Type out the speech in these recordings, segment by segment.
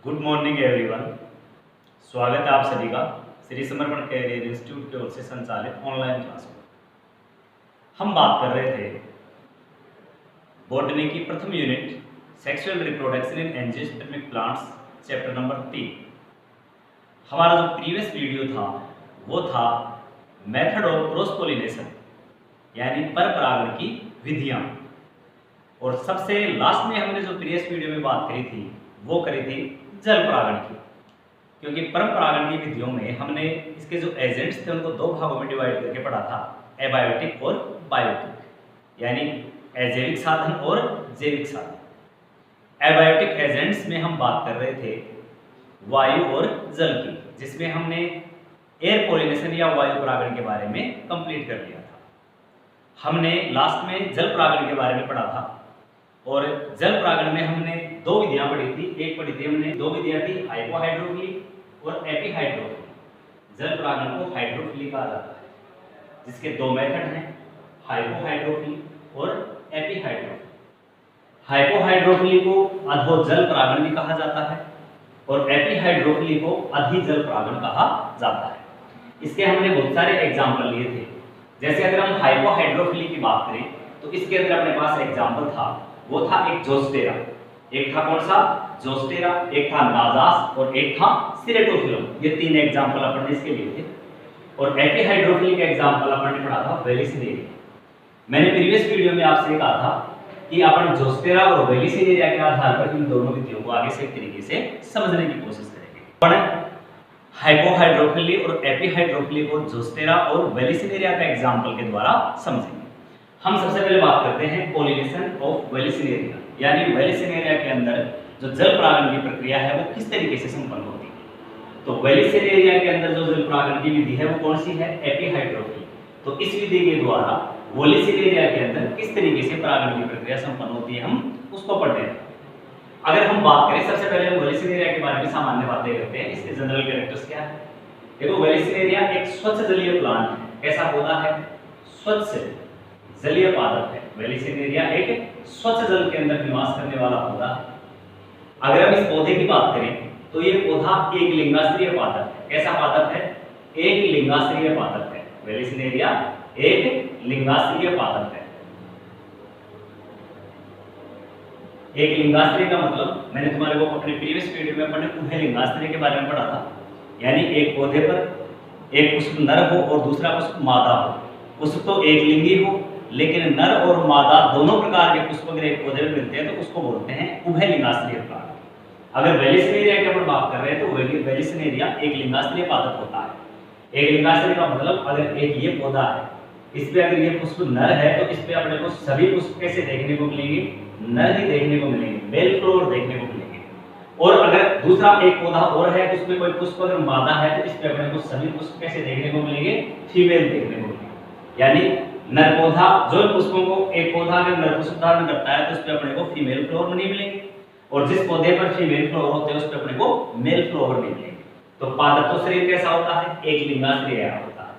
Good morning everyone. स्वागत है आप सभी का श्री समर्पण कैरियर इंस्टीट्यूट की ओर से संचालित ऑनलाइन क्लास में। हम बात कर रहे थे बॉटनी की प्रथम unit sexual reproduction in angiospermic plants chapter number 3। हमारा जो प्रीवियस वीडियो था वो था मेथड ऑफ क्रॉस पोलिनेशन यानी पर परागण की विधियां। और सबसे लास्ट में हमने जो प्रीवियस वीडियो में बात करी थी वो करी थी जल परागण की, क्योंकि परम परागण की विधियों में हमने इसके जो एजेंट्स थे उनको दो भागों में डिवाइड करके पढ़ा था, एबायोटिक और बायोटिक, यानी अजैविक साधन और जैविक साधन। एबायोटिक एजेंट्स में हम बात कर रहे थे वायु और जल की, जिसमें हमने एयर पोलिनेशन या वायु परागण के बारे में कंप्लीट कर लिया था। हमने लास्ट में जल परागण के बारे में पढ़ा था और जल परागण में हमने दो विधियां पढ़ी थी। एक पढ़ी थी हमने, दो विधियां थी, हाइपोहाइड्रोफिली और एपीहाइड्रोफिली। जल परागण को हाइड्रोफिली कहा जाता है, जिसके दो मेथड हैं, हाइपोहाइड्रोफिली और एपीहाइड्रोफिली। हाइपोहाइड्रोफिली को अधोजल परागण भी कहा जाता है और एपीहाइड्रोफिली को अधिजल परागण कहा जाता है। इसके हमने बहुत सारे एग्जाम्पल लिए थे। जैसे अगर हम हाइपोहाइड्रोफिली की बात करें तो इसके अंदर अपने पास एग्जाम्पल था, वो था एक जोस्टेरा, एक था कौन सा जोस्टेरा, एक था नाजास और एक था सिरेटोफिलम। ये तीन एग्जाम्पल अपन ने इसके लिए थे। और एपीहाइड्रोफिली का एग्जाम्पल अपन ने पढ़ा था वेलिसिनेरिया। मैंने प्रीवियस वीडियो में आपसे कहा था कि अपन जोस्टेरा और वेलिसिनेरिया के आधार पर इन दोनों विधियों को आगे से एक तरीके से समझने की कोशिश करेंगे। अपन हाइपोहाइड्रोफिली और एपीहाइड्रोफिली को जोस्टेरा और वेलिसिनेरिया का एग्जाम्पल के द्वारा समझेंगे। हम सबसे पहले बात करते हैं पोलिनेशन ऑफ वेलिसिनेरिया, यानी वेलिसिनेरिया के अंदर जो जल परागण की प्रक्रिया है वो किस तरीके से संपन्न होती है। तो वेलिसिनेरिया के अंदर जो जल परागण की विधि है वो कौन सी है, एपीहाइड्रोफिली। तो इस विधि के द्वारा वेलिसिनेरिया के अंदर किस तरीके से परागण की प्रक्रिया संपन्न होती है हम उसको पढ़ते हैं। अगर हम बात करें, सबसे पहले हम वेलिसिनेरिया के बारे में सामान्य बातें करते हैं, इसके जनरल कैरेक्टर्स क्या है। देखो, वेलिसिनेरिया एक स्वच्छ जलीय प्लांट है। कैसा पौधा है, स्वच्छ जलीय पादप है। वेलिसिनेरिया एक स्वच्छ जल के अंदर निवास करने वाला पौधा है। अगर हम इस पौधे की बात करें तो ये पौधा एक लिंगाश्रयी पादप है। कैसा पादप है, एक लिंगाश्रयी पादप है। वेलिसिनेरिया एक लिंगाश्रयी पादप है। एक लिंगाश्रय का मतलब मैंने तुम्हारे को अपने प्रीवियस वीडियो में अपने उभय लिंगाश्रय के बारे में पढ़ा था, यानी एक पौधे पर एक पुष्प नर हो और दूसरा पुष्प मादा हो। पुष्प तो एक लिंगी हो, लेकिन नर और मादा दोनों प्रकार के पुष्प अगर एक पौधे में मिलते हैं तो उसको बोलते हैं उभय लिंगाश्रय प्लांट। अगर वेलिसिनेरिया की अपन बात कर रहे हैं तो वेलिसिनेरिया एक लिंगाश्रय पादप होता है। एक लिंगाश्रय का मतलब अगर एक ये पौधा है, इस पे अगर ये पुष्प नर है तो इस पे अपने को सभी पुष्प कैसे देखने को मिलेंगे, नर ही देखने को मिलेंगे, मेल फ्लोर देखने को मिलेंगे। और अगर दूसरा एक पौधा और है उसमें कोई पुष्प अगर मादा है तो इस पे अपने को सभी पुष्प कैसे देखने को मिलेंगे, फीमेल देखने को मिलेंगे। यानी नर पौधा, जो पुष्पों को एक पौधा अगर नर पुष्प धारण करता है तो उस पे अपने को फीमेल फ्लावर नहीं मिलेंगे, और जिस पौधे पर फीमेल फ्लावर होते हैं उस पे अपने को मेल फ्लावर नहीं मिलेंगे। तो पादप तो शरीर कैसा होता है, एक लिंगाश्रय होता है।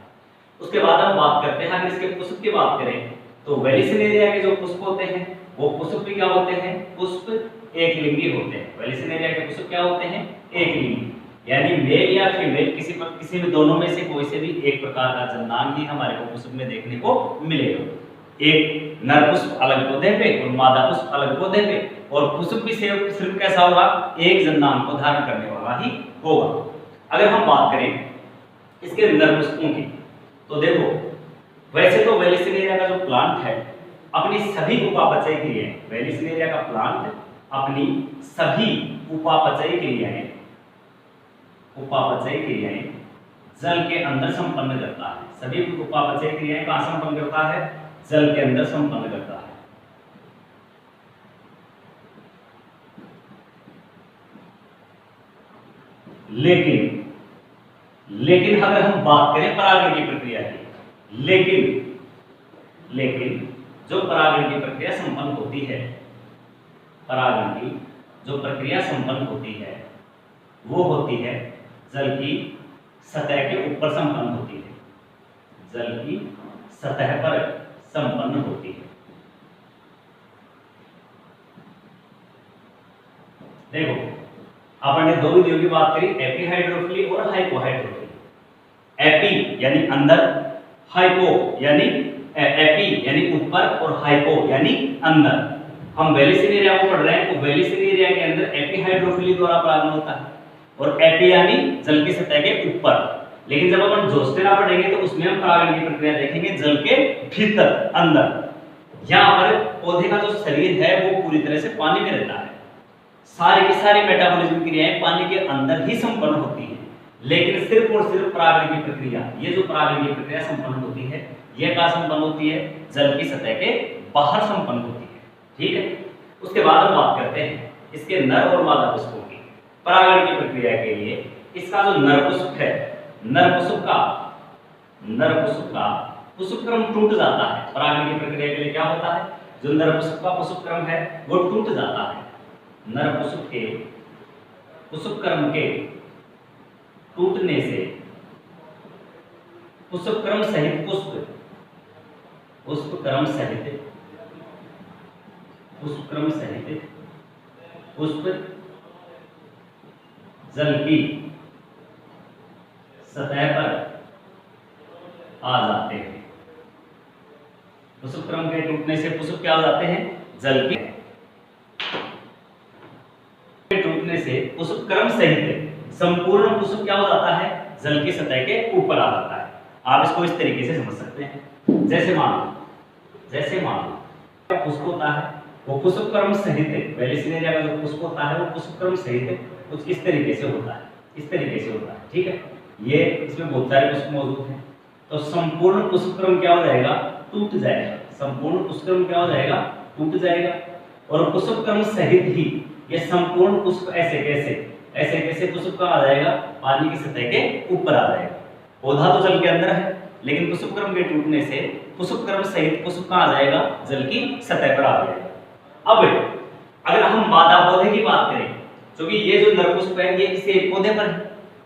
उसके बाद हम बात करते हैं, अगर इसके पुष्प की बात करें तो वेलिसिनेरिया के जो पुष्प होते हैं वो पुष्प भी क्या होते हैं, पुष्प एक लिंगी होते हैं। वेलिसिनेरिया के पुष्प क्या होते हैं, एक लिंगी, यानी मेल या फीमेल किसी भी दोनों में से कोई से भी एक प्रकार का जन्मांग ही हमारे को पुष्प में देखने को मिलेगा। एक नर पुष्प अलग पौधे पे और मादा पुष्प अलग पौधे पे, और पुष्प भी सिर्फ कैसा होगा, एक जन्मांग को धारण करने वाला ही होगा। अगर हम बात करें इसके नर पुष्पों की तो देखो, वैसे तो वेलिसिनेरिया का जो प्लांट है अपनी सभी उपापचयी क्रियाएं, वेलिसिनेरिया का प्लांट अपनी सभी उपापचयी क्रियाएं जल के अंदर संपन्न करता है। सभी उपापचयी क्रियाएं कहां संपन्न करता है, जल के अंदर संपन्न करता है। लेकिन अगर हम बात करें परागण की प्रक्रिया की, लेकिन जो परागण की प्रक्रिया संपन्न होती है, परागण की जो प्रक्रिया संपन्न होती है वो होती है जल की सतह के ऊपर संपन्न होती है, जल की सतह पर संपन्न होती है। देखो, अपन ने दो विधियों की बात करी, एपीहाइड्रोफिली और हाइपोहाइड्रोफिली। एपी यानी अंदर, हाइपो यानी एपी यानी ऊपर और हाइपो यानी अंदर। हम वेलिसिन एरिया को पढ़ रहे हैं, तो वेलिसिन एरिया के अंदर एपीहाइड्रोफिली द्वारा परागण होता है, और एपी यानी जल की सतह के ऊपर। लेकिन जब अपन जोस्टेरा पढ़ेंगे तो उसमें हम परागण की प्रक्रिया देखेंगे जल के भीतर, अंदर। यहाँ पर पौधे का जो शरीर है वो पूरी तरह से पानी में रहता है, सारी की सारी मेटाबॉलिज्म क्रियाएं पानी के अंदर ही संपन्न होती है। लेकिन सिर्फ और सिर्फ परागण की प्रक्रिया, ये जो परागण की प्रक्रिया संपन्न होती है, यह कहाँ संपन्न होती है? जल की सतह के बाहर संपन्न होती है। ठीक है, उसके बाद हम बात करते हैं इसके नर और मादा पुष्पों की। परागण की प्रक्रिया के लिए इसका जो नर पुष्प है, नर पुष्प का पुष्पक्रम टूट जाता है। परागण की प्रक्रिया के लिए क्या होता है? जो नर पुष्प का पुष्पक्रम है वो टूट जाता है। नर पुष्प के पुष्पक्रम के टूटने से पुष्पक्रम सहित पुष्प जल की सतह पर आ जाते हैं। पुष्पक्रम के टूटने से पुष्प क्या हो जाते हैं? जल की टूटने से पुष्पक्रम सहित संपूर्ण पुष्प क्या हो जाता है? जल की सतह के ऊपर आ जाता है। आप इसको इस तरीके से समझ सकते हैं, जैसे मान लो पुष्प होता है, वो पुष्पक्रम सहित, वेलिसिन एरिया का जो पुष्प होता है वो पुष्पक्रम सहित कुछ इस तरीके से होता है, इस तरीके से होता है। ठीक है, ये इसमें बहुत सारे पुष्प मौजूद हैं, तो संपूर्ण पुष्पक्रम क्या हो जाएगा? टूट जाएगा। संपूर्ण पुष्पक्रम क्या हो जाएगा? टूट जाएगा। और पुष्पक्रम सहित ही ये संपूर्ण पुष्प ऐसे कैसे पुष्प कहाँ आ जाएगा? पानी की सतह के ऊपर आ जाएगा। पौधा तो जल के अंदर है, लेकिन पुष्पक्रम के टूटने से पुष्पक्रम सहित पुष्प कहाँ आ जाएगा? जल की सतह पर आ जाएगा। अब अगर हम मादा पौधे की बात करें, क्योंकि ये जो नर पुष्प है ये इस एक पौधे पर है,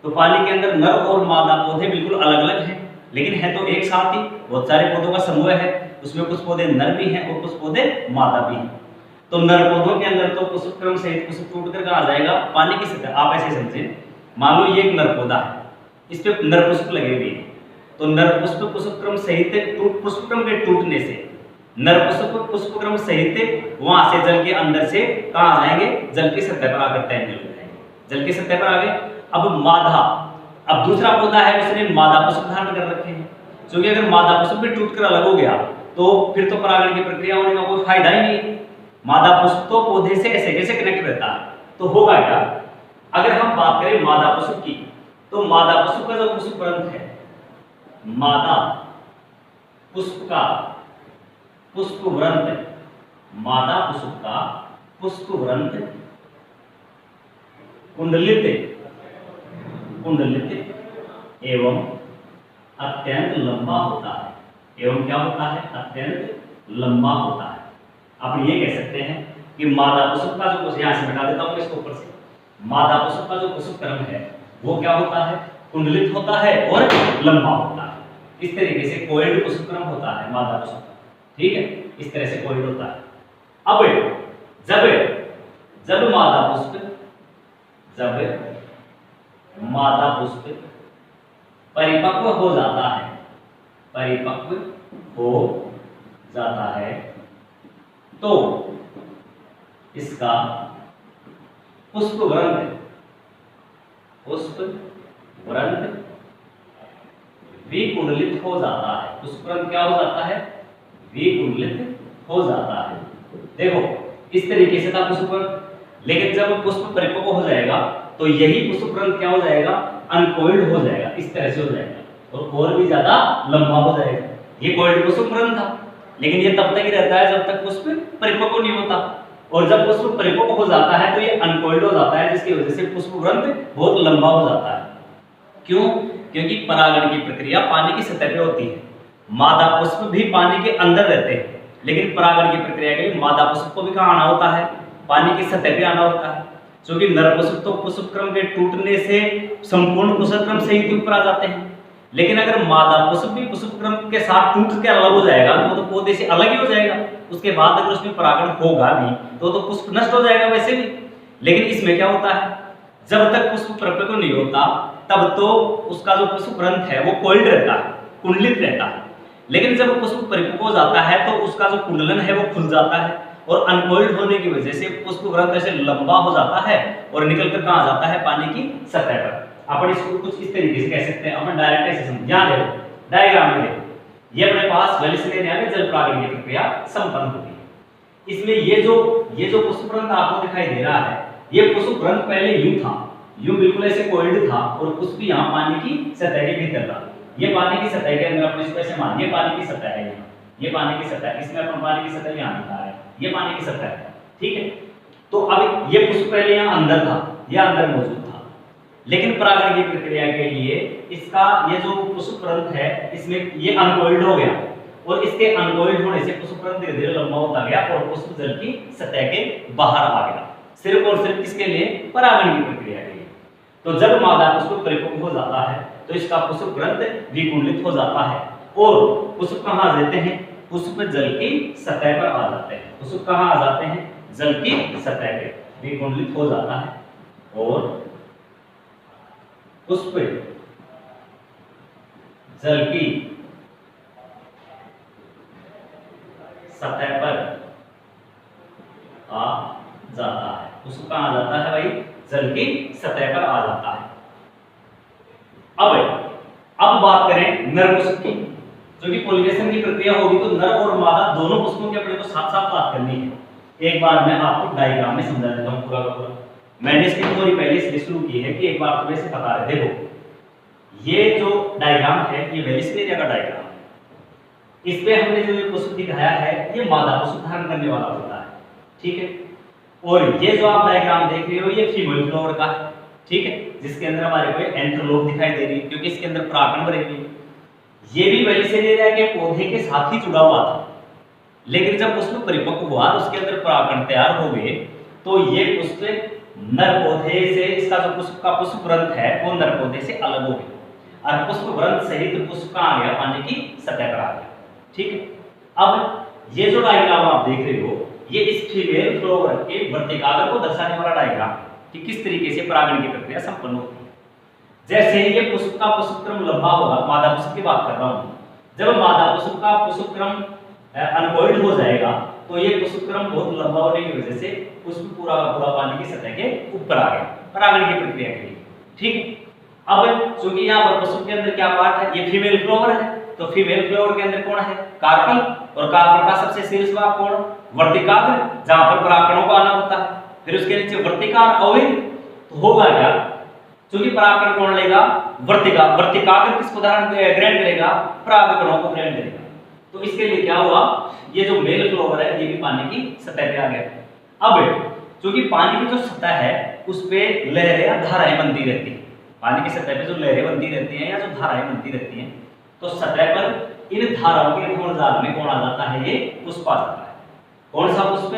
तो पानी के अंदर नर और मादा पौधे बिल्कुल अलग अलग हैं, लेकिन है तो एक साथ ही। बहुत सारे पौधों का समूह है, उसमें कुछ पौधे नर भी हैं और कुछ पौधे मादा भी हैं। तो नर पौधों के अंदर तो पुष्पक्रम सहित पुष्प टूटकर कहाँ आ जाएगा? पानी की सतह। आप ऐसे समझें, मान लो ये एक नर पौधा है, इस पे नर पुष्प लगे हुए हैं, तो नर पुष्प पुष्पक्रम सहित पुष्पक्रम के टूटने से नर पुष्प पुष्पक्रम सहित वहां से जल के अंदर से कहाँ आ जाएंगे? जल की सतह पर आकर तैरने लग जाएंगे, जल की सतह पर आ गए। अब दूसरा पौधा है, उसने मादा पुष्प धारण कर रखे हैं, क्योंकि अगर मादा पुष्प भी टूटकर अलग हो गया तो फिर तो परागण की प्रक्रिया होने का कोई फायदा ही नहीं है। मादा पुष्प तो पौधे से ऐसे कैसे कनेक्ट रहता है, तो होगा क्या? अगर हम बात करें मादा पुष्प की, तो मादा पुष्प का जो पुष्पवृंत है, मादा पुष्प का पुष्पवृंत, मादा पुष्प का पुष्पवृंत कुंडलित एवं अत्यंत लंबा होता है। एवं क्या होता है? अत्यंत लंबा होता है। आप ये कह सकते हैं कि मादा पुष्प का जो, यहाँ से मिटा देता हूँ इसको ऊपर से, मादा पुष्प का जो पुष्पक्रम है वो क्या होता है? कुंडलित होता है और लंबा होता है। इस तरीके से कोइल्ड पुष्पक्रम होता है मादा पुष्प का। ठीक है, इस तरह से कोइल्ड होता है। अब जब मादा पुष्प परिपक्व हो जाता है, तो इसका पुष्पवृंत विकुंडलित हो जाता है। पुष्पवृंत क्या हो जाता है? विकुंडलित हो जाता है। देखो इस तरीके से था पुष्पवृंत, लेकिन जब पुष्प परिपक्व हो जाएगा तो यही पुष्पवृंत क्या हो जाएगा? अनकोइल्ड हो जाएगा, इस तरह से हो जाएगा और भी ज्यादा लंबा हो जाएगा। ये कोइल्ड पुष्पवृंत था, लेकिन ये तब तक ही रहता है जब तक पुष्प परिपक्व नहीं होता, और जब पुष्प परिपक्व हो जाता है तो ये अनकोइल्ड हो जाता है, जिसकी वजह से पुष्पवृंत बहुत लंबा हो जाता है। क्यों? क्योंकि परागण की प्रक्रिया पानी की सतह पे होती है। मादा पुष्प भी पानी के अंदर रहते हैं, लेकिन परागण की प्रक्रिया के लिए मादा पुष्प को भी कहाँ आना होता है? पानी की सतह पे आना होता है। क्योंकि नर पुष्प तो पुष्पक्रम के टूटने से संपूर्ण पुष्पक्रम से ही ऊपर आ जाते हैं, लेकिन अगर मादा पुष्प भी पुष्पक्रम के साथ टूट के अलग हो जाएगा तो पौधे से अलग ही हो जाएगा। उसके बाद अगर उसमें परागण होगा भी तो पुष्प नष्ट हो जाएगा वैसे भी। लेकिन इसमें क्या होता है? जब तक पुष्प परिपक्व नहीं होता तब तो उसका जो पुष्प ग्रंथ है वो कोल्ड रहता है, कुंडलित रहता है। लेकिन जब पुष्प परिपक्व हो जाता है तो उसका जो कुंडलन है वो खुल जाता है और अनकोल्ड होने की वजह से पुष्प ग्रंथ ऐसे लंबा हो जाता है और निकल कर कहां जाता है, पानी की सतह पर। अपन इसको कुछ इस तरीके से कह सकते हैं, अपन डायरेक्ट ऐसे समझ, यहां देखो डायग्राम में देखो, ये अपने पास वेलिसिन एरिया में जल परागण की प्रक्रिया संपन्न होती है। इसमें ये जो पुष्प ग्रंथ आपको दिखाई दे रहा है, ये पुष्प ग्रंथ पहले यूं था, यूं बिल्कुल ऐसे कोल्ड था और पुष्प यहां पानी की सतह के भीतर था। ये पानी की सतह के अंदर अपने इसको ऐसे मान, ये पानी की सतह है, ये पानी की सतह, इसमें अपन पानी की सतह यहां दिखा रहे हैं, ये पानी की सतह है, ठीक है। तो अब ये पुष्प पहले यहां अंदर था, ये अंदर मौजूद था, लेकिन परागण की प्रक्रिया के लिए इसका ये जो पुष्प ग्रंथ है इसमें ये अनकोल्ड हो गया और इसके अनकोल्ड होने से पुष्प ग्रंथ धीरे धीरे लंबा होता गया और पुष्प जल की सतह के बाहर आ गया, सिर्फ और सिर्फ किसके लिए, परागण की प्रक्रिया के लिए। तो जब मादा पुष्प परिपक्व हो जाता है तो इसका पुष्प ग्रंथ विकुंडलित हो जाता है और पुष्प कहां जाते हैं, पुष्प जल की सतह पर आ जाते हैं। पुष्प कहां आ जाते हैं, जल की सतह पे विकुंडलित हो जाता है और पुष्प जल की सतह पर आ जाता है। पुष्प कहां आ जाता है भाई, जल की सतह पर आ जाता है। अब बात करें नर पुष्प की, जो कि पोलिनेशन की प्रक्रिया होगी तो नर और मादा दोनों पुष्पों के अपने को साथ साथ बात करनी है। एक बार मैं आपको डायग्राम में समझा देता हूं पूरा का पूरा। मैंने इसकी थोड़ी पहले इसलिए शुरू की है कि एक बार तुम्हें से बता रहे, देखो ये जो डायग्राम है ये वेलिसिन एरिया का डायग्राम है। इस पे हमने जो ये पुष्प दिखाया है ये मादा पुष्प धारण करने वाला होता है, ठीक है। और ये जो आप डायग्राम देख रहे हो ये फीमेल फ्लावर का है, ठीक है, जिसके अंदर हमारे को एंथरलोप दिखाई दे रही है क्योंकि इसके अंदर परागण भरे हुए हैं। ये भी वेलिसिन एरिया के पौधे के साथ ही जुड़ा हुआ था, लेकिन जब पुष्प परिपक्व हुआ उसके अंदर परागण तैयार हो गए तो ये पुष्प नर पौधे से, इसका जो पुष्प का पुष्प ग्रंथ है वो नर पौधे से अलग हो गया और पुष्प ग्रंथ सहित पुष्प का आ गया पानी की सतह पर आ गया, ठीक है। अब ये जो डायग्राम आप देख रहे हो ये इस फीमेल फ्लावर के वर्तिकाग्र को दर्शाने वाला डायग्राम कि किस तरीके से परागण की प्रक्रिया संपन्न होती है। जैसे ही ये पुष्प का पुष्पक्रम लंबा होगा, मादा पुष्प की बात कर रहा हूं, जब मादा पुष्प का पुष्पक्रम अनकोइल्ड हो जाएगा तो ये पुष्पक्रम बहुत लंबा होने की वजह से पुष्प पूरा का पूरा पानी की सतह के ऊपर आ गया परागण की प्रक्रिया के लिए, ठीक है। अब चूंकि यहाँ पर पुष्प के अंदर क्या पार्ट है, ये फीमेल फ्लावर है, तो फीमेल फ्लावर के अंदर कौन है, कार्पल, और कार्पल का सबसे शीर्ष भाग कौन, वर्तिकाग्र, जहां पर परागकणों का आना होता है। फिर उसके नीचे वर्तिकार अवयव, तो होगा क्या, क्योंकि परागकण कौन लेगा, वर्तिकाग्र किसको ग्रहण करेगा, परागकणों को ग्रहण करेगा। तो इसके लिए क्या हुआ, ये जो मेल फ्लावर है ये भी पानी की सतह पे आ गया। अब क्योंकि पानी की जो सतह है उस पे लहरें या धाराएं बनती रहती हैं, पानी की सतह पे जो लहरें बनती रहती हैं या जो धाराएं बनती रहती हैं, तो सतह पर इन धाराओं के घूर्णन में कौन आ जाता है, ये पुष्प आ जाता है। कौन सा पुष्प,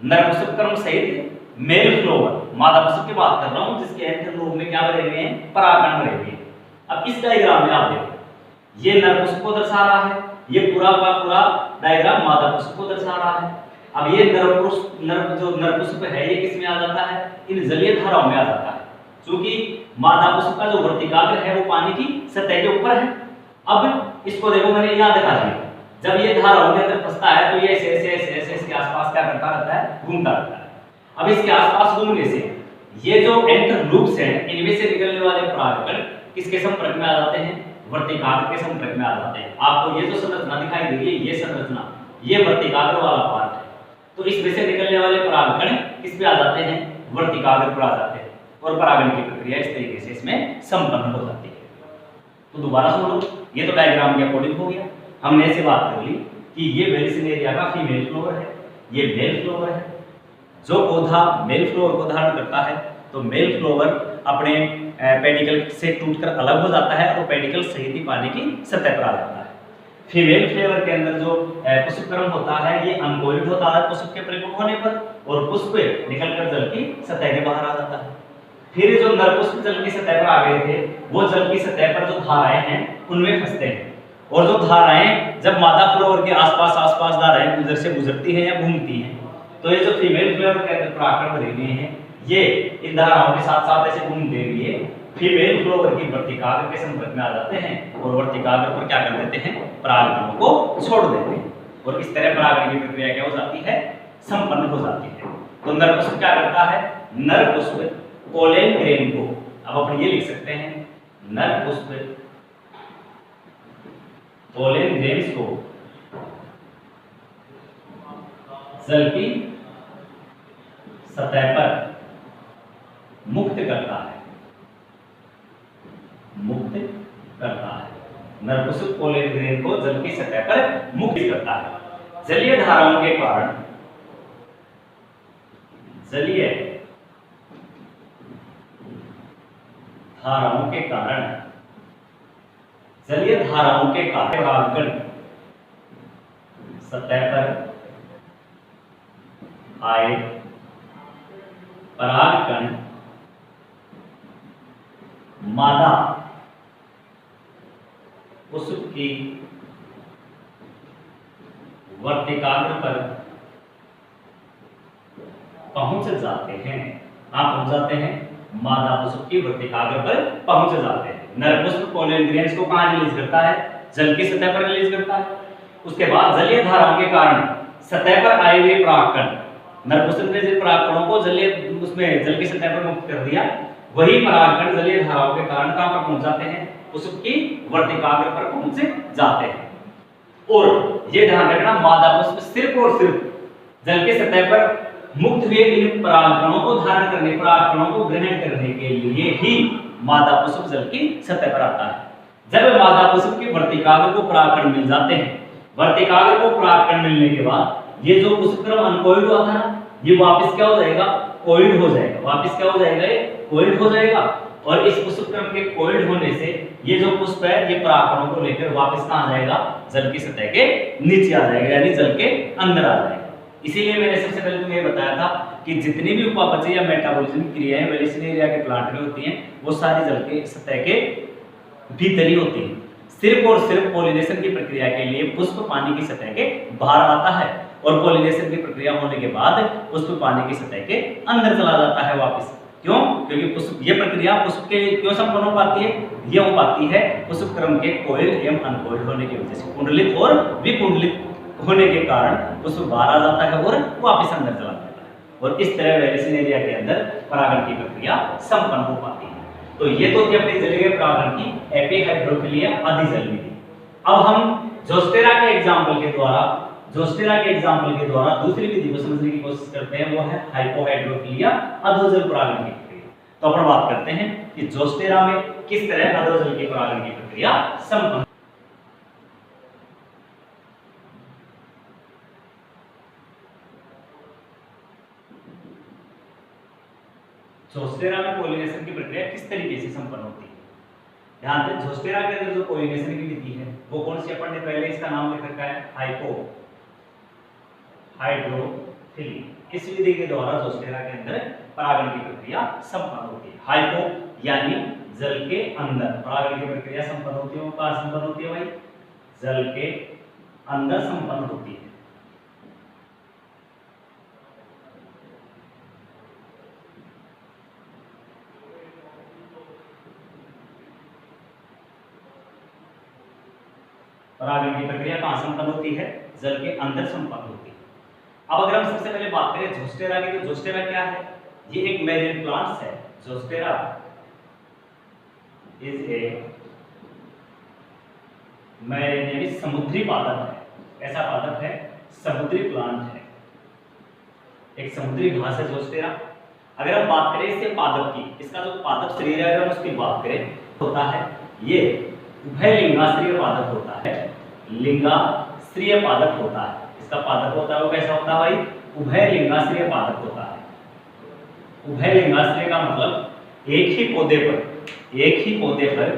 नर पुष्पक्रम सहित मेल फ्लावर, मादा पुष्प की बात कर रहा हूं जिसके एंथरलोब में क्या भरे हुए हैं, परागकण भरे हुए हैं। अब इस डायग्राम में आप देखो ये नर पुष्प को दर्शा रहा है, ये पूरा का पूरा डायग्राम मादा पुष्प को दर्शा रहा है। अब ये नर पुष्प है ये किस में आ जाता है, इन जलीय धाराओं में आ जाता है, क्योंकि मादा पुष्प का जो वर्तिकाग्र है वो पानी की सतह के ऊपर है। अब इसको देखो मैंने यहाँ दिखा दिया, जब ये धाराओं के अंदर फंसता है तो ये ऐसे ऐसे ऐसे ऐसे इसके आसपास क्या करता रहता है, घूमता रहता है। अब इसके आसपास घूमने से ये जो एंथरलूप्स हैं इनमें से निकलने वाले परागकण किसके संपर्क में आ जाते हैं, वर्तिकाग्र के संपर्क में आ जाते हैं। आपको ये जो संरचना दिखाई दे रही है ये संरचना, ये वर्तिकाग्र वाला पार्ट है, तो इसमें से निकलने वाले परागकण किस पे आ जाते हैं, वर्तिकाग्र पर आ जाते हैं और परागण की प्रक्रिया इस तरीके से इसमें संपन्न हो जाती है। तो दोबारा सुन लो, ये तो डायग्राम के अकॉर्डिंग हो गया, हमने ऐसे बात कर ली कि ये वेलिसिन एरिया का फीमेल फ्लावर है, ये मेल फ्लावर है। जो पौधा मेल फ्लावर को धारण करता है तो मेल फ्लावर अपने पेडिकल से टूटकर अलग हो जाता है और पेडिकल सहित ही पानी की सतह पर आ जाता है। फीमेल फ्लावर के अंदर जो पुष्पक्रम होता है ये अनकोइल्ड होता है पुष्प के परिपक्व होने पर, और पुष्प निकलकर जल की सतह के बाहर आ जाता है। फिर जो नर पुष्प जल की सतह पर आ गए थे वो जल की सतह पर जो धाराएं हैं उनमें फंसते हैं, और जो धाराएं जब मादा फ्लावर के आसपास धाराएं उधर से गुजरती हैं या घूमती हैं, तो ये जो फीमेल फ्लावर के अंदर परागकण भरे हुए हैं ये इन धाराओं के साथ साथ ऐसे घूमते हुए फीमेल फ्लावर की वर्तिकाग्र के संपर्क में आ जाते हैं और वर्तिकाग्र पर क्या कर देते हैं, परागकणों को छोड़ देते हैं और इस तरह परागण की प्रक्रिया क्या हो जाती है, संपन्न हो जाती है। तो नर पुष्प क्या करता है, नर पुष्प पोलन ग्रेन को, अब अपन ये लिख सकते हैं, नर पुष्प पोलन ग्रेन्स को जल की सतह पर मुक्त करता है, मुक्त करता है। नर पुष्प पोलन ग्रेन को जल की सतह पर मुक्त करता है। जलीय धाराओं के कारण, जलीय धाराओं के कारण, जलीय धाराओं के कारण परागकण सतह पर आए परागकण मादा पुष्प की वर्तिकाग्र पर पहुंच जाते हैं। आप पहुंच जाते हैं, मादा पुष्प की वर्तिकाग्र पर पहुंच जाते हैं। नर पुष्प पोलन ग्रेन्स को कहां रिलीज करता है, जल की सतह पर रिलीज करता है। उसके बाद जलीय धाराओं के कारण सतह पर आए हुए परागकण, नर पुष्प ने जिन परागकणों को जलीय उसमें जल की सतह पर मुक्त कर दिया, वही परागकण जलीय धाराओं के कारण कहां पर पहुंच जाते हैं, पुष्प की वर्तिकाग्र पर पहुंच जाते हैं। और ये ध्यान रखना, मादा पुष्प सिर्फ और सिर्फ जल की सतह पर मुक्त हुए इन परागकणों को धारण करने, परागकणों को ग्रहण करने के लिए ही मादा पुष्प जल की सतह पर आता है। जब मादा पुष्प की वर्तिकाग्र को परागकण मिल जाते हैं, वर्तिकाग्र को परागकण मिलने के बाद ये जो पुष्पक्रम अनकॉइल्ड हुआ था ना, ये वापस क्या हो जाएगा, कॉइल्ड हो जाएगा। वापस क्या हो जाएगा, ये कॉइल्ड हो जाएगा। और इस पुष्पक्रम के कॉइल्ड होने से ये जो पुष्प है ये परागकणों को लेकर वापस कहां आ जाएगा, जल की सतह के नीचे आ जाएगा, यानी जल के अंदर आ जाएगा। इसीलिए मैंने सबसे पहले तुम्हें बताया था कि जितनी भी उपापचय या मेटाबॉलिज्म क्रियाएं वेलिसिनेरिया के प्लांट में होती हैं, वो सारी जल के सतह के भीतर ही होती हैं। सिर्फ और सिर्फ पॉलिनेशन की प्रक्रिया के लिए पुष्प पानी की सतह के बाहर आता है और पॉलिनेशन की प्रक्रिया होने के बाद पुष्प पानी की सतह के अंदर चला जाता है वापस। क्यों? क्योंकि पुष्प, ये प्रक्रिया पुष्प के क्यों संपन्न हो पाती है, ये हो पाती है पुष्पक्रम के कॉइल एवं अनकॉइल्ड होने की वजह से, कुंडलित और विकुंडलित होने के कारण पुष्प बाहर आ जाता है और वापस अंदर चला जाता है। और इस तरह वेलिसिनेरिया के अंदर परागण की प्रक्रिया संपन्न हो पाती है। तो ये तो थी अपनी जलीय परागण की एपिहाइड्रोफिलिया अधिजल विधि। अब हम जोस्टेरा के एग्जांपल के द्वारा दूसरी विधि को समझने की कोशिश करते हैं, वो है हाइपोहाइड्रोफिलिया अधोजल परागण की प्रक्रिया। तो अपन बात करते हैं कि जोस्टेरा में किस तरह अधोजल की परागण की प्रक्रिया संपन्न। जोस्टेरा में पॉलिनेशन की प्रक्रिया किस तरीके से संपन्न होती है, ध्यान दें। जोस्टेरा के अंदर जो पॉलिनेशन की विधि है वो कौन सी, अपन ने पहले इसका नाम लिख रखा है हाइपोहाइड्रोफिली। इस विधि के द्वारा जोस्टेरा के अंदर परागण की प्रक्रिया संपन्न होती है। हाइपो यानी जल के अंदर परागण की प्रक्रिया संपन्न होती है। वो कहां संपन्न होती है भाई, जल के अंदर संपन्न होती है। परागण की प्रक्रिया कहां संपन्न होती है, जल के अंदर संपन्न होती है। अब अगर हम सबसे पहले बात करें जोस्टेरा की, तो जोस्टेरा क्या है, ये एक मैरीन प्लांट्स है। जोस्टेरा इज ए मैरीन यानी समुद्री पादप है। ऐसा पादप है, समुद्री प्लांट है, एक समुद्री घास है जोस्टेरा। अगर हम बात करें इसके पादप की, इसका जो पादप शरीर है अगर हम उसकी बात करें होता है, ये उभयलिंगाश्रीय पादप होता है। लिंगाश्रीय पादप होता है। इसका पादप होता है वो कैसा होता है भाई, उभयलिंगाश्रीय पादप होता है। उभयलिंगाश्रीय का मतलब एक ही पौधे पर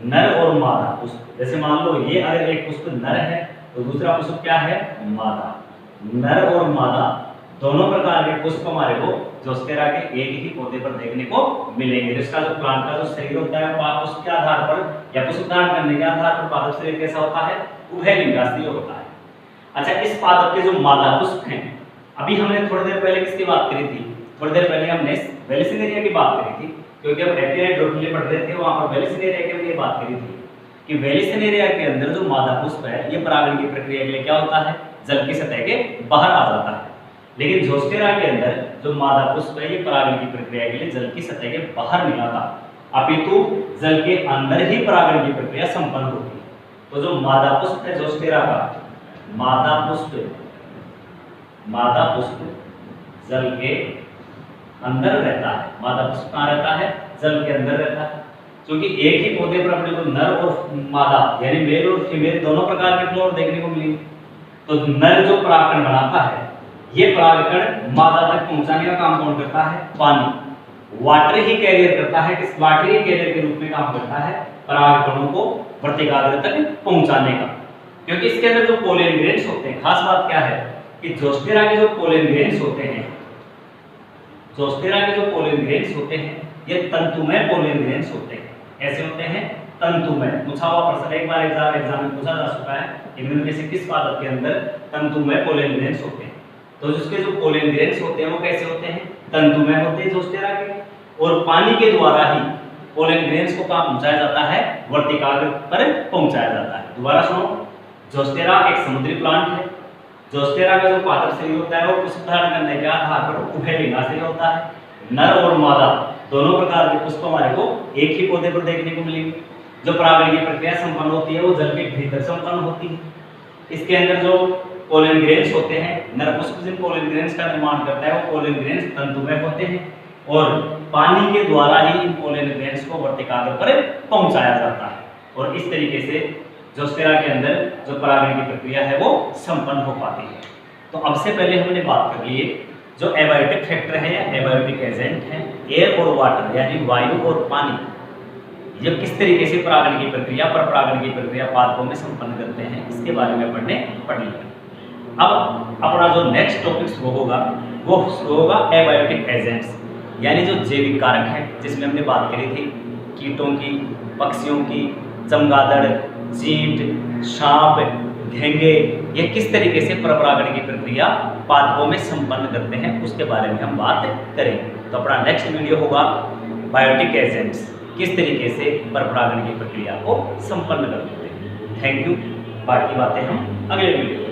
नर और मादा पुष्प। जैसे मान लो ये अगर एक पुष्प नर है तो दूसरा पुष्प क्या है, मादा। नर और मादा दोनों प्रकार के पुष्प हमारे को जोस्टेरा के एक ही पौधे पर देखने को मिलेंगे। इसका जो प्लांट का जो शरीर होता है पुष्प के आधार पर या पुष्प धारण करने के आधार पर पादप शरीर कैसा होता है, उभयलिंगाश्रीय होता है। अच्छा, इस पादप के जो मादा पुष्प हैं, अभी हमने थोड़ी देर पहले किसकी बात करी थी, थोड़ी देर पहले हमने वेलिसिनेरिया की बात करी थी, क्योंकि हम एपियाइड ड्रोफिली पढ़ रहे थे, वहां पर वेलिसिनेरिया के लिए बात करी थी कि वेलिसिनेरिया के अंदर जो मादा पुष्प है ये परागण की प्रक्रिया के लिए क्या होता है, जल की सतह के बाहर आ जाता है। लेकिन जोस्टेरा के अंदर जो मादा पुष्प है ये परागण की प्रक्रिया के लिए जल की सतह के बाहर नहीं आता, अपितु जल के अंदर ही परागण की प्रक्रिया संपन्न होती है। तो जो मादा पुष्प है जोस्टेरा का, मादा पुष्प जल के अंदर रहता है। मादा पुष्प कहाँ रहता है, जल के अंदर रहता है। क्योंकि एक ही पौधे पर अपने को नर और मादा यानी मेल और फीमेल दोनों प्रकार के फ्लोर देखने को मिलेंगे। तो नर जो परागकण बनाता है ये परागकण मादा तक पहुंचाने का काम कौन करता है, पानी, वाटर ही कैरियर करता है। किस वाटर ही कैरियर के रूप में काम करता है परागकणों को वर्तिकाग्र तक पहुंचाने का। क्योंकि इसके अंदर जो पोलन ग्रेन्स होते हैं, खास बात क्या है कि जोस्टेरा के जो पोलन ग्रेन्स होते हैं, जोस्टेरा के जो पोलन ग्रेन्स होते हैं ये तंतुमय पोलन ग्रेन्स होते हैं। ऐसे होते हैं तंतुमय। पूछा हुआ प्रश्न एक बार एग्जाम में पूछा जा चुका है, इनमें से किस पादप के अंदर तंतुमय पोलन ग्रेन्स होते हैं। तो जिसके जो पोलन ग्रेन्स होते हैं वो कैसे होते हैं, तंतुमय होते हैं जोस्टेरा के, और पानी के द्वारा ही पोलन ग्रेन्स को कहाँ पहुंचाया जाता है, वर्तिकाग्र पर पहुंचाया जाता है। दोबारा सुनो, जोस्टेरा एक समुद्री प्लांट है। जोस्टेरा का जो पादप शरीर होता है वो पुष्प धारण करने के आधार पर उभयलिंगाशय होता है। नर और मादा दोनों प्रकार के पुष्प हमारे को एक ही पौधे पर देखने को मिलेंगे। जो परागण की प्रक्रिया संपन्न होती है वो जल के भीतर संपन्न होती है। इसके अंदर जो पोलन ग्रेन्स होते हैं, नर पुष्प जिन पोलन ग्रेन्स का निर्माण करता है वो पोलन ग्रेन्स तंतुमय होते हैं, और पानी के द्वारा ही इन पोलन ग्रेन्स को वर्तिकाग्र पर पहुंचाया जाता है। और इस तरीके से जोस्टेरा के अंदर जो परागण की प्रक्रिया है वो संपन्न हो पाती है। तो अब से पहले हमने बात कर ली जो एबायोटिक फैक्टर है या एबायोटिक एजेंट है, एयर और वाटर यानी वायु और पानी, ये किस तरीके से परागण की प्रक्रिया पर परागण की प्रक्रिया पादपों में संपन्न करते हैं, इसके बारे में पढ़ लिया। अब अपना जो नेक्स्ट टॉपिक शुरू होगा वो शुरू होगा एबायोटिक एजेंट्स यानी जो जैविक कारक हैं, जिसमें हमने बात करी थी कीटों की, पक्षियों की, चमगादड़, चींट, सांप, घेंगे, ये किस तरीके से परपरागण की प्रक्रिया पादपों में संपन्न करते हैं उसके बारे में हम बात करेंगे। तो अपना नेक्स्ट वीडियो होगा बायोटिक एजेंट्स किस तरीके से परपरागण की प्रक्रिया को संपन्न करते हैं। Thank you. बाकी बातें हम अगले वीडियो